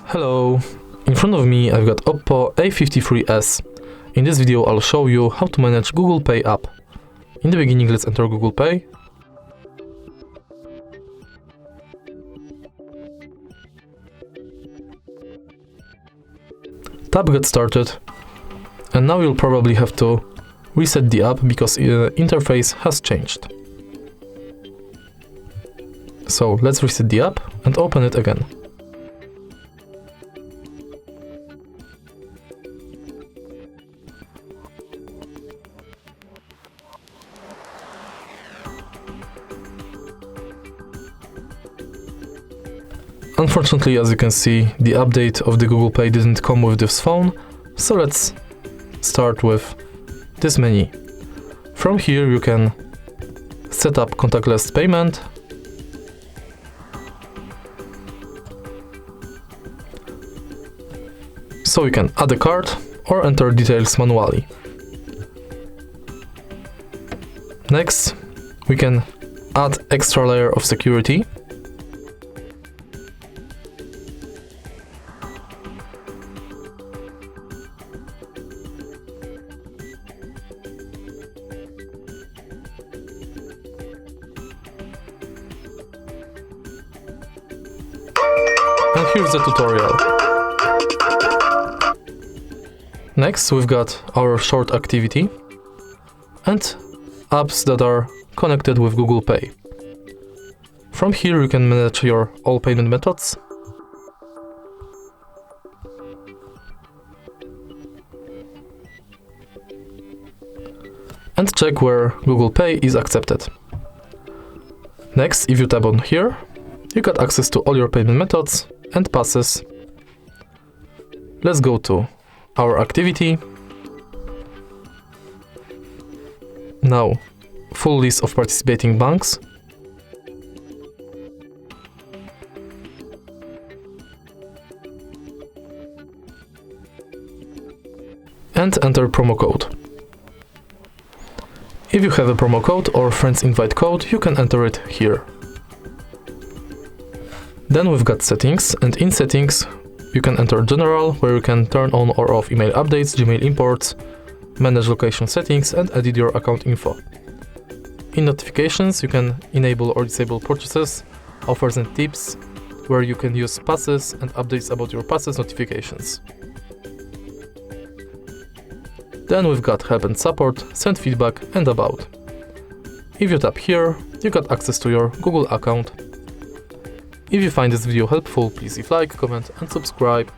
Hello, in front of me I've got OPPO A53s. In this video I'll show you how to manage Google Pay app. In the beginning, let's enter Google Pay. Tap Get Started, and now you'll probably have to reset the app because the interface has changed. So let's reset the app and open it again. Unfortunately, as you can see, the update of the Google Pay didn't come with this phone, so let's start with this menu. From here you can set up contactless payment, so you can add a card or enter details manually. Next, we can add extra layer of security. And here's the tutorial. Next, we've got our short activity and apps that are connected with Google Pay. From here you can manage your all payment methods. And check where Google Pay is accepted. Next, if you tap on here, you got access to all your payment methods and passes. Let's go to our activity. Now, full list of participating banks. And enter promo code. If you have a promo code or friends invite code, you can enter it here. Then we've got settings, and in settings you can enter general, where you can turn on or off email updates, Gmail imports, manage location settings and edit your account info. In notifications you can enable or disable purchases, offers and tips, where you can use passes and updates about your passes notifications. Then we've got help and support, send feedback and about. If you tap here, you got access to your Google account. If you find this video helpful, please leave a like, comment and subscribe.